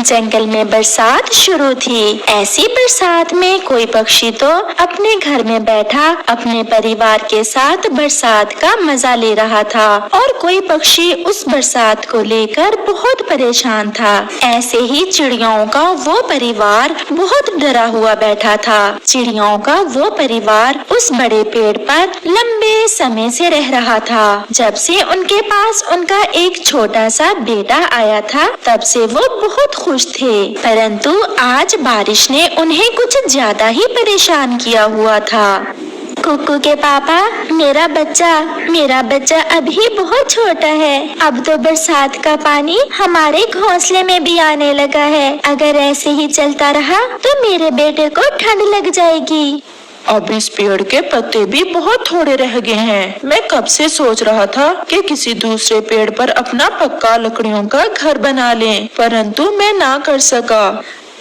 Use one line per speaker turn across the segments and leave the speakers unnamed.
जंगल में बरसात शुरू थी। ऐसी बरसात में कोई पक्षी तो अपने घर में बैठा अपने परिवार के साथ बरसात का मजा ले रहा था और कोई पक्षी उस बरसात को लेकर बहुत परेशान था। ऐसे ही चिड़ियों का वो परिवार बहुत डरा हुआ बैठा था। चिड़ियों का वो परिवार उस बड़े पेड़ पर लंबे समय से रह रहा था। जब से उनके पास उनका एक छोटा सा बेटा आया था तब से वो बहुत खुश थे, परंतु आज बारिश ने उन्हें कुछ ज्यादा ही परेशान किया हुआ था। कुकू के पापा, मेरा बच्चा अभी बहुत छोटा है। अब तो बरसात का पानी हमारे घोंसले में भी आने लगा है। अगर ऐसे ही चलता रहा तो मेरे बेटे को ठंड लग जाएगी।
अब इस पेड़ के पत्ते भी बहुत थोड़े रह गए हैं। मैं कब से सोच रहा था कि किसी दूसरे पेड़ पर अपना पक्का लकड़ियों का घर बना लें, परंतु मैं ना कर सका।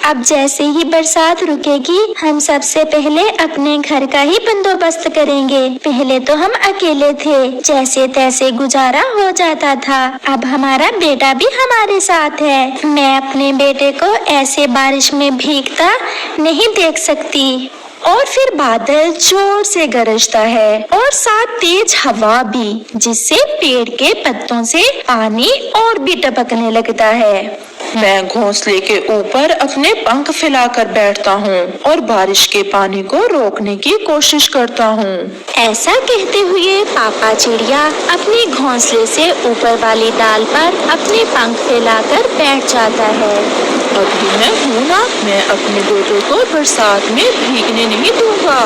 अब जैसे ही बरसात रुकेगी हम सबसे पहले अपने घर का ही बंदोबस्त करेंगे। पहले तो हम अकेले थे, जैसे तैसे गुजारा हो जाता था। अब हमारा बेटा भी हमारे साथ है। मैं अपने बेटे को ऐसे बारिश में भीगता नहीं देख सकती। और फिर बादल जोर से गरजता है और साथ तेज हवा भी, जिससे पेड़ के पत्तों से पानी और भी टपकने लगता है।
मैं घोंसले के ऊपर अपने पंख फैलाकर बैठता हूँ और बारिश के पानी को रोकने की कोशिश करता हूँ।
ऐसा कहते हुए पापा चिड़िया अपने घोंसले से ऊपर वाली डाल पर अपने पंख फैलाकर बैठ जाता है।
अभी मैं हूँ ना, मैं अपने बेटे को बरसात में भीगने नहीं दूंगा।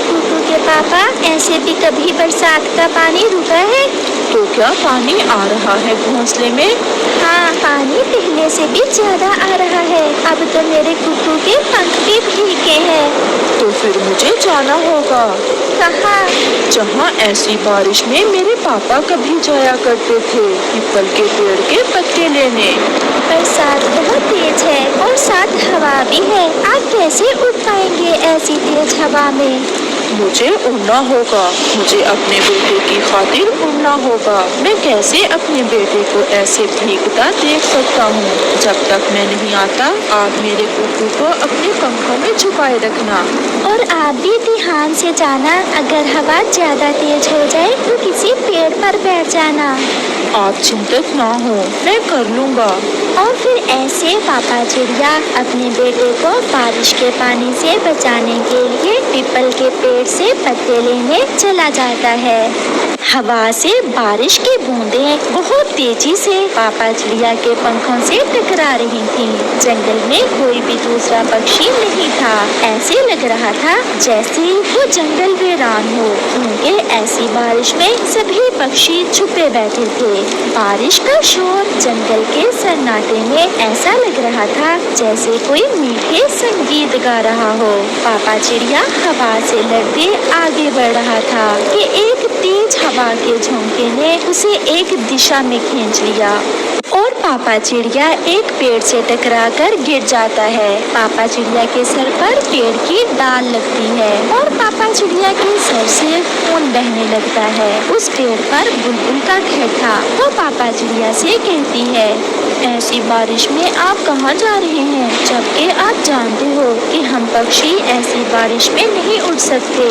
कुकू के पापा, ऐसे भी कभी बरसात का पानी रुका है?
तो क्या पानी आ रहा है घोंसले में?
हाँ, पानी पहले से भी ज्यादा आ रहा है। अब तो मेरे कुकू के पंख भी भीगे हैं।
तो फिर मुझे जाना होगा।
कहाँ?
जहाँ ऐसी बारिश में मेरे पापा कभी जाया करते थे, पीपल के पेड़ के पत्ते लेने।
बरसात बहुत तेज है और साथ हवा भी है। आप कैसे उड़ पाएंगे ऐसी तेज हवा में?
मुझे उड़ना होगा, मुझे अपने बेटे की खातिर उड़ना होगा। मैं कैसे अपने बेटे को ऐसे भीगता देख सकता हूँ? जब तक मैं नहीं आता आप मेरे कुकू को अपने पंखों में छुपाए रखना।
और आप भी ध्यान से जाना, अगर हवा ज्यादा तेज हो जाए तो किसी पेड़ पर बैठ जाना।
आप चिंतित ना हो, मैं कर लूँगा।
और फिर ऐसे पापा चिड़िया अपने बेटे को बारिश के पानी से बचाने के लिए पीपल के पेड़ से पत्ते लेने चला जाता है। हवा से बारिश की बूंदें बहुत तेजी से पापा चिड़िया के पंखों से टकरा रही थीं। जंगल में कोई भी दूसरा पक्षी नहीं था। ऐसे लग रहा था जैसे वो जंगल वीरान हो, क्योंकि ऐसी बारिश में सभी पक्षी छुपे बैठे थे। बारिश का शोर जंगल के सन्नाटे में ऐसा लग रहा था जैसे कोई मीठे संगीत गा रहा हो। पापा चिड़िया हवा से लड़ते आगे बढ़ रहा था कि एक तेज हवा के झोंके ने उसे एक दिशा में खींच लिया और पापा चिड़िया एक पेड़ से टकराकर गिर जाता है। पापा चिड़िया के सर पर पेड़ की डाल लगती है और पापा चिड़िया के सर से खून बहने लगता है। उस पेड़ पर बुलबुल का घर था। वो पापा चिड़िया से कहती है, ऐसी बारिश में आप कहाँ जा रहे हैं, जबकि आप जानते हो कि हम पक्षी ऐसी बारिश में नहीं उड़ सकते।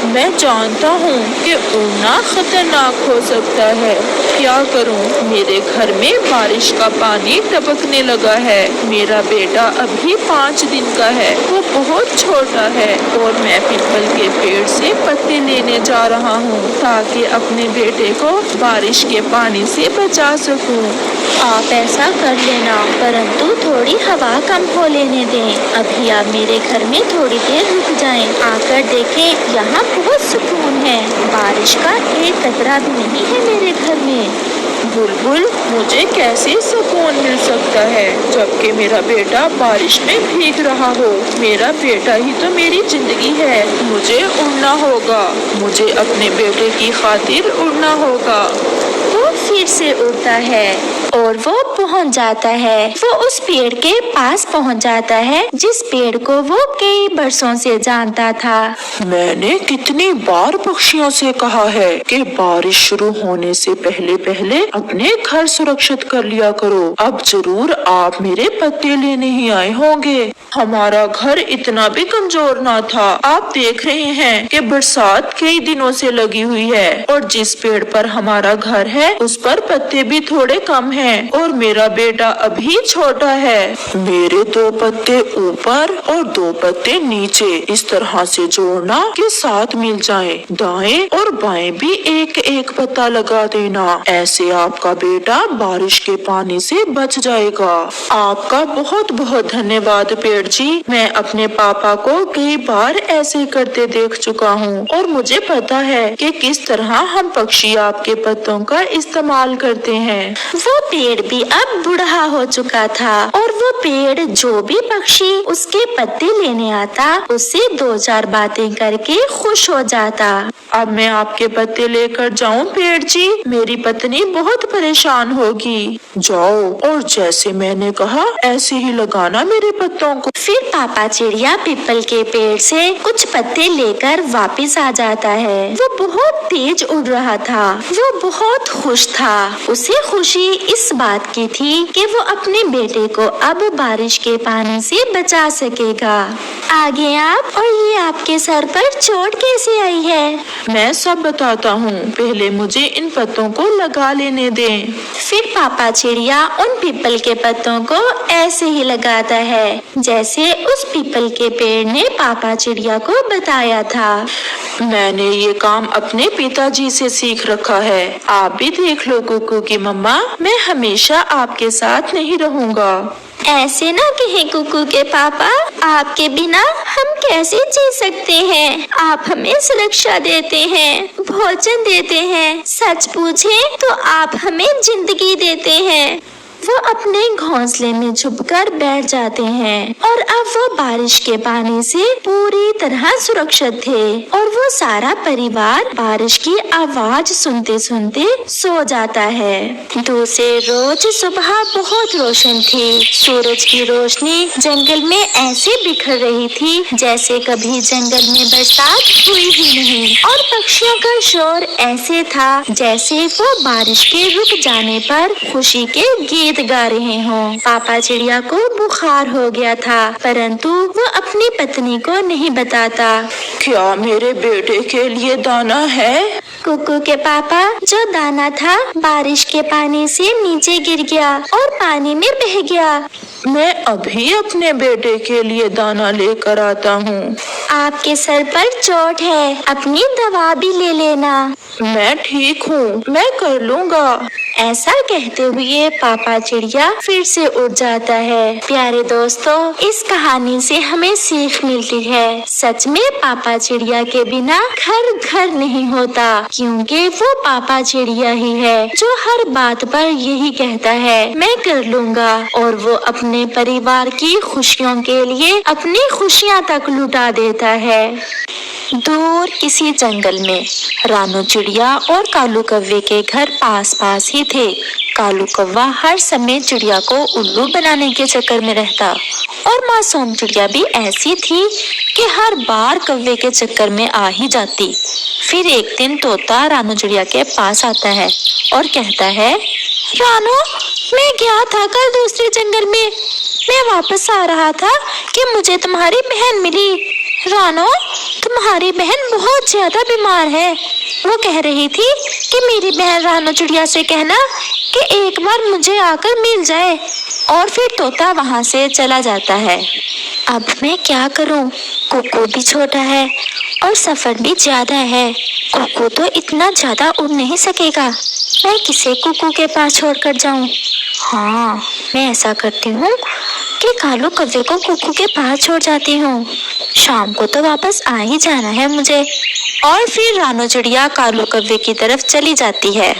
मैं जानता हूँ कि उड़ना खतरनाक हो सकता है। क्या करूँ, मेरे घर में बारिश का पानी टपकने लगा है। मेरा बेटा अभी 5 दिन का है, वो बहुत छोटा है और मैं पीपल के पेड़ से पत्ते लेने जा रहा हूँ ताकि अपने बेटे को बारिश के पानी से बचा सकूँ।
आप ऐसा कर लेना, परंतु थोड़ी हवा कम हो लेने दें। अभी आप मेरे घर में थोड़ी देर रुक जाएं। आकर देखें, यहाँ बहुत सुकून है। बारिश का एक कतरा भी नहीं है मेरे घर में।
बुलबुल, मुझे कैसे सुकून मिल सकता है जबकि मेरा बेटा बारिश में भीग रहा हो? मेरा बेटा ही तो मेरी जिंदगी है। मुझे उड़ना होगा, मुझे अपने बेटे की खातिर उड़ना होगा।
वो फिर फिर से उड़ता है और वो पहुंच जाता है। वो उस पेड़ के पास पहुंच जाता है जिस पेड़ को वो कई बरसों से जानता था।
मैंने कितनी बार पक्षियों से कहा है कि बारिश शुरू होने से पहले पहले अपने घर सुरक्षित कर लिया करो। अब जरूर आप मेरे पत्ते लेने ही आए होंगे। हमारा घर इतना भी कमजोर ना था। आप देख रहे हैं कि बरसात कई दिनों से लगी हुई है और जिस पेड़ पर हमारा घर है उस पर पत्ते भी थोड़े कम हैं और मेरा बेटा अभी छोटा है। मेरे 2 पत्ते ऊपर और 2 पत्ते नीचे इस तरह से जोड़ना कि 7 मिल जाएं। दाएं और बाएं भी एक एक पत्ता लगा देना। ऐसे आपका बेटा बारिश के पानी से बच जाएगा। आपका बहुत बहुत धन्यवाद पेड़ जी। मैं अपने पापा को कई बार ऐसे करते देख चुका हूँ और मुझे पता है कि किस तरह हम पक्षी आपके पत्तों का इस्तेमाल करते हैं।
वो पेड़ भी अब बूढ़ा हो चुका था और वो पेड़ जो भी पक्षी उसके पत्ते लेने आता उससे 2-4 बातें करके खुश हो जाता।
अब मैं आपके पत्ते लेकर जाऊं पेड़ जी? मेरी पत्नी बहुत परेशान होगी। जाओ और जैसे मैंने कहा ऐसे ही लगाना मेरे पत्तों को।
फिर पापा चिड़िया पीपल के पेड़ से कुछ पत्ते लेकर वापस आ जाता है। वो बहुत तेज उड़ रहा था। वो बहुत खुश था। उसे खुशी इस बात की थी कि वो अपने बेटे को अब बारिश के पानी से बचा सकेगा। आगे आप और ये आपके सर पर चोट कैसे आई है?
मैं सब बताता हूँ, पहले मुझे इन पत्तों को लगा लेने दें।
फिर पापा चिड़िया उन पीपल के पत्तों को ऐसे ही लगाता है जैसे उस पीपल के पेड़ ने पापा चिड़िया को बताया था।
मैंने ये काम अपने पिताजी से सीख रखा है। आप भी देख लो कुकू की मम्मा, मैं हमेशा आपके साथ नहीं रहूँगा।
ऐसे ना कहे कुकू के पापा, आपके बिना हम कैसे जी सकते हैं? आप हमें सुरक्षा देते हैं, भोजन देते हैं, सच पूछे तो आप हमें जिंदगी देते हैं। वो अपने घोंसले में छुपकर बैठ जाते हैं और अब वो बारिश के पानी से पूरी तरह सुरक्षित थे और वो सारा परिवार बारिश की आवाज सुनते सुनते सो जाता है। दूसरे रोज सुबह बहुत रोशन थी। सूरज की रोशनी जंगल में ऐसे बिखर रही थी जैसे कभी जंगल में बरसात हुई ही नहीं और पक्षियों का शोर ऐसे था जैसे वो बारिश के रुक जाने पर खुशी के गीत गा रहे हों। पापा चिड़िया को बुखार हो गया था परंतु वो अपनी पत्नी को नहीं बताता।
क्या मेरे बेटे के लिए दाना है?
कुकू के पापा, जो दाना था बारिश के पानी से नीचे गिर गया और पानी में बह गया।
मैं अभी अपने बेटे के लिए दाना लेकर आता हूँ।
आपके सर पर चोट है, अपनी दवा भी ले लेना।
मैं ठीक हूँ, मैं कर लूँगा।
ऐसा कहते हुए पापा चिड़िया फिर से उड़ जाता है। प्यारे दोस्तों, इस कहानी से हमें सीख मिलती है, सच में पापा चिड़िया के बिना घर घर नहीं होता, क्योंकि वो पापा चिड़िया ही है जो हर बात पर यही कहता है मैं कर लूँगा और वो अपने परिवार की खुशियों के लिए अपनी खुशियाँ तक लुटा देता है। दूर किसी जंगल में रानू चिड़िया और कालू कौवे के घर पास पास ही थे। कालू कौवा हर समय चिड़िया को उल्लू बनाने के चक्कर में रहता और मासूम चिड़िया भी ऐसी थी कि हर बार कौवे के चक्कर में आ ही जाती। फिर एक दिन तोता रानू चिड़िया के पास आता है और कहता है, रानू, मैं गया था कल दूसरे जंगल में। मैं वापस आ रहा था कि मुझे तुम्हारी बहन मिली। रानू, तुम्हारी बहन बहुत ज्यादा बीमार है। वो कह रही थी कि मेरी बहन रानू चिड़िया से कहना कि एक बार मुझे आकर मिल जाए। और फिर तोता वहाँ से चला जाता है। अब मैं क्या करूँ? कुकू भी छोटा है और सफर भी ज्यादा है। कुकू तो इतना ज्यादा उड़ नहीं सकेगा। मैं किसे कुकू के पास छोड़कर जाऊँ? हाँ, मैं ऐसा करती हूँ कि कालू कौवे को कुकू के पास छोड़ जाती हूँ। शाम को तो वापस आ ही जाना है मुझे। और फिर रानू चिड़िया कालू कौवे की तरफ चली जाती है।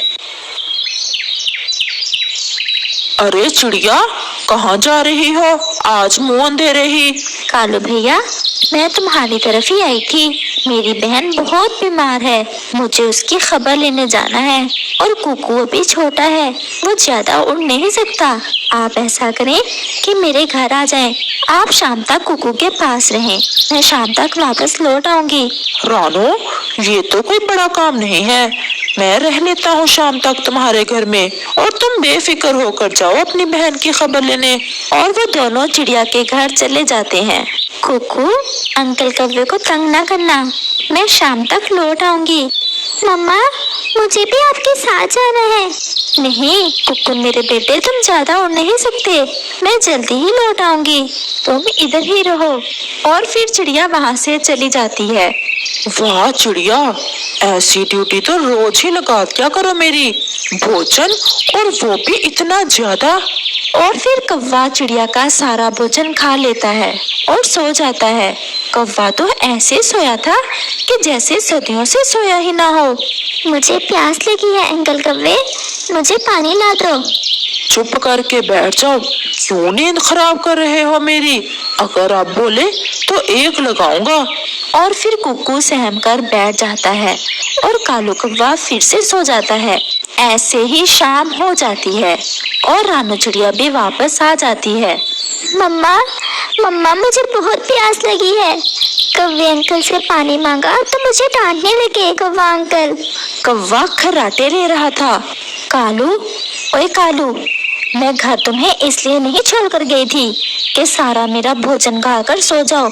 अरे चिड़िया, कहाँ जा रही हो? आज मुँह अंधेरे ही।
कालू भैया, मैं तुम्हारी तरफ ही आई थी। मेरी बहन बहुत बीमार है, मुझे उसकी खबर लेने जाना है। और कुकू अभी छोटा है, वो ज्यादा उड़ नहीं सकता। आप ऐसा करें कि मेरे घर आ जाएं। आप शाम तक कुकू के पास रहें, मैं शाम तक वापस लौट आऊंगी।
रानो, ये तो कोई बड़ा काम नहीं है, मैं रह लेता हूँ शाम तक तुम्हारे घर में, और तुम बेफिक्र होकर जाओ अपनी बहन की खबर लेने।
और वो दोनों चिड़िया के घर चले जाते हैं। कुकू, अंकल कौवे को तंग ना करना, मैं शाम तक लौट आऊंगी। मम्मा, मुझे भी आपके साथ जाना है। नहीं कुकू मेरे बेटे, तुम ज्यादा उड़ नहीं सकते, मैं जल्दी ही लौट आऊंगी, तुम इधर ही रहो। और फिर चिड़िया वहाँ से चली जाती है।
वाह चिड़िया, ऐसी ड्यूटी तो रोज ही लगा दिया करो मेरी, भोजन और वो भी इतना ज्यादा।
और फिर कौवा चिड़िया का सारा भोजन खा लेता है और सो जाता है। कौवा तो ऐसे सोया था कि जैसे सदियों से सोया ही ना हो। मुझे प्यास लगी है अंकल कौवे, मुझे पानी ला दो।
चुप करके बैठ जाओ, क्यों नींद खराब कर रहे हो मेरी? अगर आप बोले तो एक लगाऊंगा।
और फिर कुकू सहम कर बैठ जाता है और कालू कौवा फिर से सो जाता है। ऐसे ही शाम हो जाती है और रानू चिड़िया भी वापस आ जाती है। मम्मा, मम्मा मुझे बहुत प्यास लगी है। कौवे अंकल से पानी मांगा तो मुझे डांटने लगे कौवा अंकल। कौवा खर्राटे ले रहा था। कालू, ओए कालू, मैं घर तुम्हें इसलिए नहीं छोड़ कर गई थी कि सारा मेरा भोजन खाकर सो जाओ।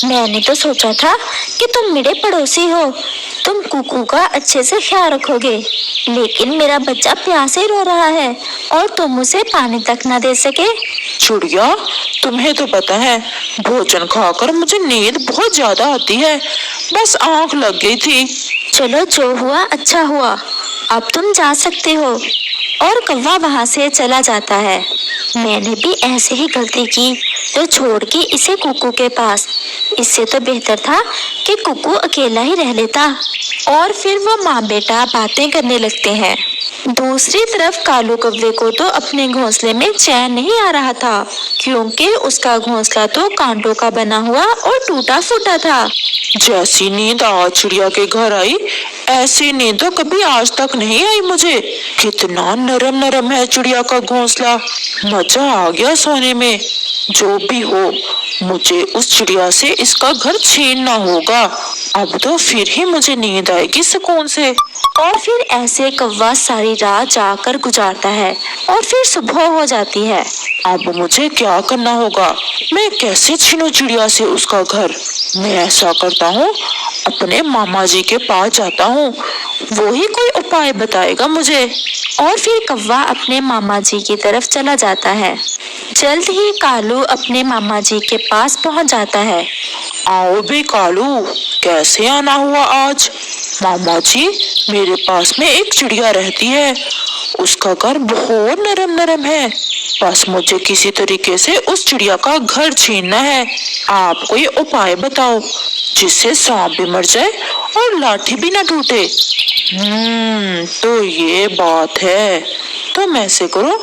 मैंने तो सोचा था कि तुम मेरे पड़ोसी हो, तुम कुकू का अच्छे से ख्याल रखोगे, लेकिन मेरा बच्चा प्यासे रो रहा है और तुम उसे पानी तक न दे सके।
चिड़िया, तुम्हें तो पता है भोजन खाकर मुझे नींद बहुत ज्यादा आती है, बस आंख लग गई थी।
चलो जो हुआ अच्छा हुआ, अब तुम जा सकते हो। और कौवा वहाँ से चला जाता है। मैंने भी ऐसे ही गलती की तो छोड़ के इसे कुकू के पास, इससे तो बेहतर था कि कुकू अकेला ही रह लेता। और फिर वो माँ बेटा बातें करने लगते हैं। दूसरी तरफ कालू कौवे को तो अपने घोंसले में चैन नहीं आ रहा था, क्योंकि उसका घोंसला तो कांटों का बना हुआ और टूटा फूटा था।
जैसी नींद आज चिड़िया के घर आई, ऐसी नींद तो कभी आज तक नहीं आई मुझे। कितना नरम नरम है चिड़िया का घोंसला, मजा आ गया सोने में। जो भी हो, मुझे उस चिड़िया से इसका घर छीनना होगा, अब तो फिर ही मुझे नींद आएगी सुकून से।
और फिर ऐसे कौवा सारी रात जाकर गुजारता है और फिर सुबह हो जाती है।
अब मुझे क्या करना होगा? मैं कैसे छीनूं चिड़िया से उसका घर? मैं ऐसा करता हूँ, अपने मामा जी के पास जाता हूँ, वो ही कोई उपाय बताएगा मुझे।
और फिर कौवा अपने मामा जी की तरफ चला जाता है। जल्द ही कालू अपने मामा जी के पास पहुँच जाता है।
आओ बे कालू, कैसे आना हुआ आज? मामा जी, मेरे पास में एक चिड़िया रहती है, उसका घर बहुत नरम नरम है, बस मुझे किसी तरीके से उस चिड़िया का घर छीनना है। आप कोई उपाय बताओ जिससे सांप भी मर जाए और लाठी भी ना टूटे। तो ये बात है। तुम ऐसे करो,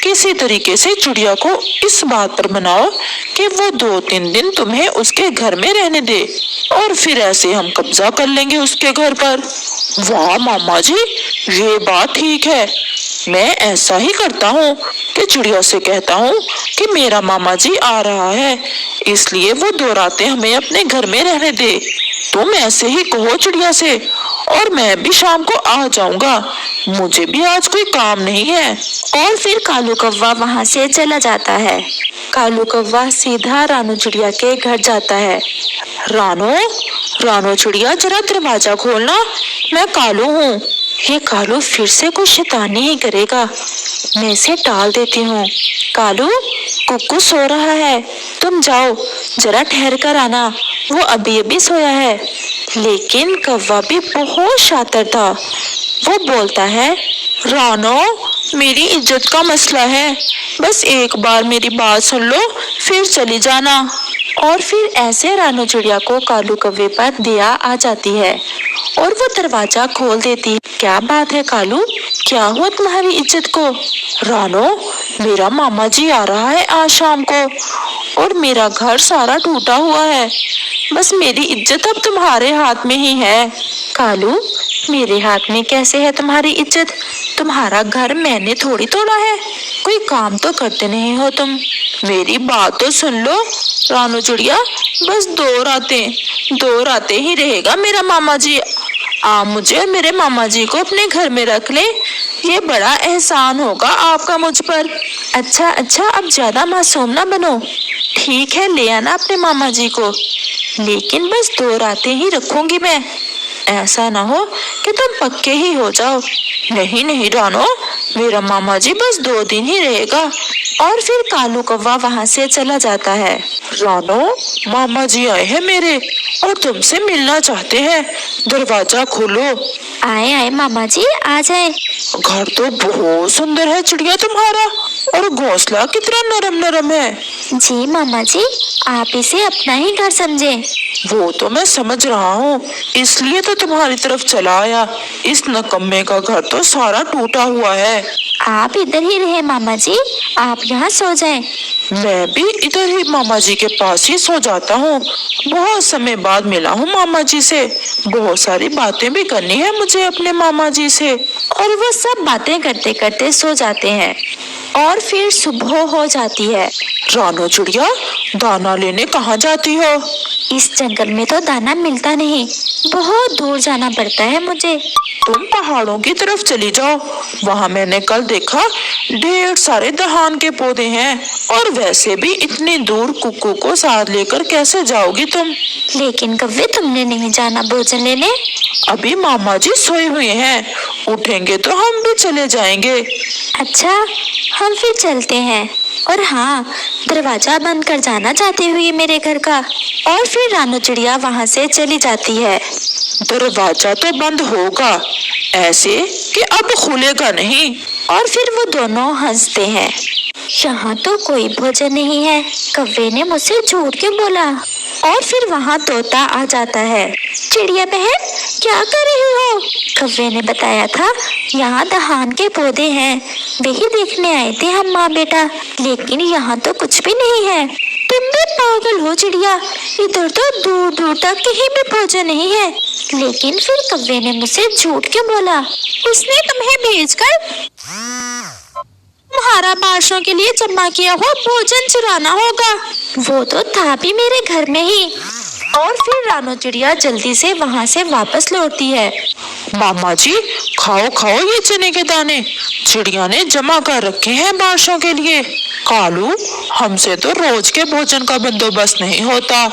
किसी तरीके से चिड़िया को इस बात पर मनाओ कि वो 2-3 दिन तुम्हें उसके घर में रहने दे, और फिर ऐसे हम कब्जा कर लेंगे उसके घर पर। वाह मामा जी, ये बात ठीक है। मैं ऐसा ही करता हूँ कि चिड़िया से कहता हूँ कि मेरा मामा जी आ रहा है, इसलिए वो 2 रातें हमें अपने घर में रहने दे। तुम ऐसे ही कहो चिड़िया से, और मैं भी शाम को आ जाऊंगा, मुझे भी आज कोई काम नहीं है।
और फिर कालू कौवा वहाँ से चला जाता है। कालू कौवा सीधा रानू चिड़िया के घर जाता है।
रानो चिड़िया, जरा दरवाजा खोलना, मैं कालू हूँ।
ये कालू फिर से कुछ शैतानी ही करेगा, मैं इसे टाल देती हूँ। कालू, कुक्कू सो रहा है, तुम जाओ, जरा ठहर कर आना, वो अभी अभी सोया है। लेकिन कौवा भी बहुत शातिर था, वो बोलता है,
रानो, मेरी इज्जत का मसला है, बस एक बार मेरी बात सुन लो, फिर चली जाना।
और फिर ऐसे रानू चिड़िया को कालू कौवे पर दया आ जाती है और वो दरवाजा खोल देती है। क्या बात है कालू, क्या हुआ तुम्हारी इज्जत को?
रानो, मेरा मामा जी आ रहा है आज शाम को, और मेरा घर सारा टूटा हुआ है। बस मेरी इज्जत अब तुम्हारे हाथ में ही है।
कालू, मेरे हाथ में कैसे है तुम्हारी इज्जत? तुम्हारा घर मैंने थोड़ी तोड़ा है। कोई काम तो करते नहीं हो तुम।
मेरी बात तो सुन लो रानू चिड़िया, बस 2 रातें ही रहेगा मेरा मामा जी। आप मुझे और मेरे मामा जी को अपने घर में रख ले, ये बड़ा एहसान होगा आपका मुझ पर।
अच्छा, अब ज्यादा मासूम ना बनो।
ठीक है, ले आना अपने मामा जी को, लेकिन बस 2 रातें ही रखूंगी मैं। ऐसा ना हो कि तुम पक्के ही हो जाओ। नहीं रानो, मेरा मामा जी बस 2 दिन ही रहेगा।
और फिर कालू कौवा वहाँ से चला जाता है।
रानो, मामा जी आए हैं मेरे और तुमसे मिलना चाहते हैं। दरवाजा खोलो।
आए मामा जी, आ जाए।
घर तो बहुत सुंदर है चिड़िया तुम्हारा, और घोंसला कितना नरम है।
जी मामा जी, आप इसे अपना ही घर समझे।
वो तो मैं समझ रहा हूँ, इसलिए तो तुम्हारी तरफ चला आया। इस नकम्मे का घर तो सारा टूटा हुआ है।
आप इधर ही रहे मामा जी, आप यहाँ सो जाएं।
मैं भी इधर ही मामा जी के पास ही सो जाता हूँ। बहुत समय बाद मिला हूँ मामा जी से, बहुत सारी बातें भी करनी है मुझे अपने मामा जी से।
और वो सब बातें करते करते सो जाते हैं और फिर सुबह हो जाती है।
रानो चिड़िया, दाना लेने कहाँ जाती हो?
इस जंगल में तो दाना मिलता नहीं, बहुत दूर जाना पड़ता है मुझे।
तुम पहाड़ों की तरफ चली जाओ, वहाँ मैंने कल देखा ढेर सारे दहान के पौधे हैं। और वैसे भी इतनी दूर कुक्कू को साथ लेकर कैसे जाओगी तुम?
लेकिन कव्वे, तुमने नहीं जाना भोजन लेने?
अभी मामा जी सोए हुए हैं, उठेंगे तो हम भी चले जाएंगे।
अच्छा, हम फिर चलते हैं। और हाँ, दरवाजा बंद कर जाना चाहते हुए मेरे घर का। और फिर रानू चिड़िया वहाँ से चली जाती है।
दरवाजा तो बंद होगा, ऐसे कि अब खुलेगा नहीं।
और फिर वो दोनों हंसते हैं। यहाँ तो कोई भोजन नहीं है, कव्वे ने मुझसे झूठ क्यों बोला? और फिर वहाँ तोता आ जाता है। चिड़िया बहन, क्या कर रही हो? कव्वे ने बताया था यहाँ दहान के पौधे हैं, वही देखने आए थे हम माँ बेटा, लेकिन यहाँ तो कुछ भी नहीं है। तुम भी पागल हो चिड़िया, इधर तो दूर दूर तक कहीं भी भोजन नहीं है। लेकिन फिर कव्वे ने मुझसे झूठ क्यों बोला? उसने तुम्हें भेजकर तुम्हारा बादशाह के लिए जमा किया हुआ भोजन चुराना होगा। वो तो था भी मेरे घर में ही। और फिर रानू चिड़िया जल्दी से वहाँ से वापस लौटती है।
मामा जी, खाओ ये चने के दाने, चिड़िया ने जमा कर रखे हैं बादशाह के लिए। कालू, हमसे तो रोज के भोजन का बंदोबस्त नहीं होता,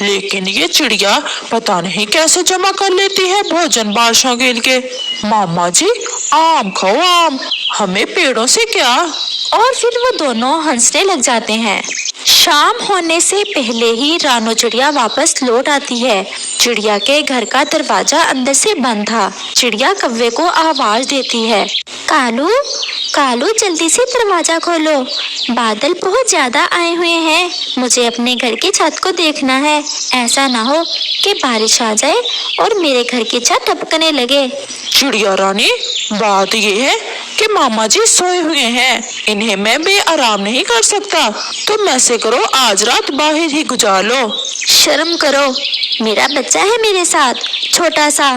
लेकिन ये चिड़िया पता नहीं कैसे जमा कर लेती है भोजन बादशाह के लिए। मामा जी, आम खाओ आम, हमें पेड़ों से क्या।
और फिर वो दोनों हंसने लग जाते हैं। शाम होने से पहले ही रानू चिड़िया वापस लौट आती है। चिड़िया के घर का दरवाजा अंदर से बंद था। चिड़िया कव्वे को आवाज देती है, कालू जल्दी से दरवाजा खोलो, बादल बहुत ज्यादा आए हुए हैं, मुझे अपने घर की छत को देखना है। ऐसा ना हो कि बारिश आ जाए और मेरे घर की छत टपकने लगे।
चिड़िया रानी, बात ये है कि मामा जी सोए हुए हैं, इन्हें मैं बेआराम नहीं कर सकता। तुम ऐसे करो, आज रात बाहर ही गुजार लो।
शर्म करो, मेरा बच्चा है मेरे साथ, छोटा सा,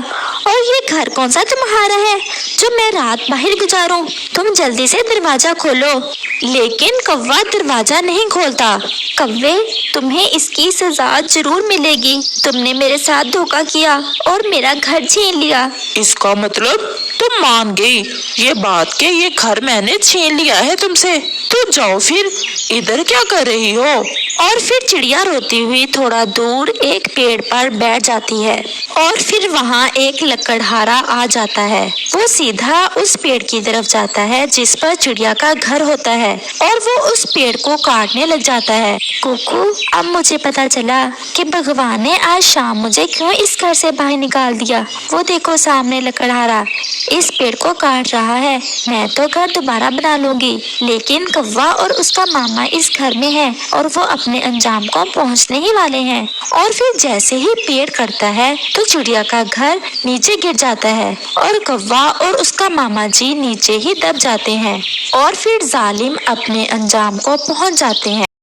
और ये घर कौन सा तुम्हारा है जो मैं रात बाहर गुजारूं? तुम जल्दी से दरवाजा खोलो। लेकिन कौवा दरवाजा नहीं खोलता। कौवे, तुम्हें इसकी सजा जरूर मिलेगी, तुमने मेरे साथ धोखा किया और मेरा घर छीन लिया।
इसका मतलब तुम मान गई ये बात कि ये घर मैंने छीन लिया है तुमसे? तो जाओ फिर, इधर क्या कर रही हो?
और फिर चिड़िया रोती हुई थोड़ा दूर एक पेड़ पर बैठ जाती है। और फिर वहाँ एक लकड़हारा आ जाता है। वो सीधा उस पेड़ की तरफ जाता है जिस पर चिड़िया का घर होता है, और वो उस पेड़ को काटने लग जाता है। कुकू, अब मुझे पता चला कि भगवान ने आज शाम मुझे क्यों इस घर से बाहर निकाल दिया। वो देखो सामने लकड़हारा इस पेड़ को काट रहा है। मैं तो घर दोबारा बना लूंगी, लेकिन कौवा और उसका मामा इस घर में है और वो अपने अंजाम को पहुंचने ही वाले हैं। और फिर जैसे ही पेड़ कटता है तो चिड़िया का घर नीचे गिर जाता है और कौवा और उसका मामा जी नीचे ही दब जाते हैं। और फिर जालिम अपने अंजाम को पहुंच जाते हैं।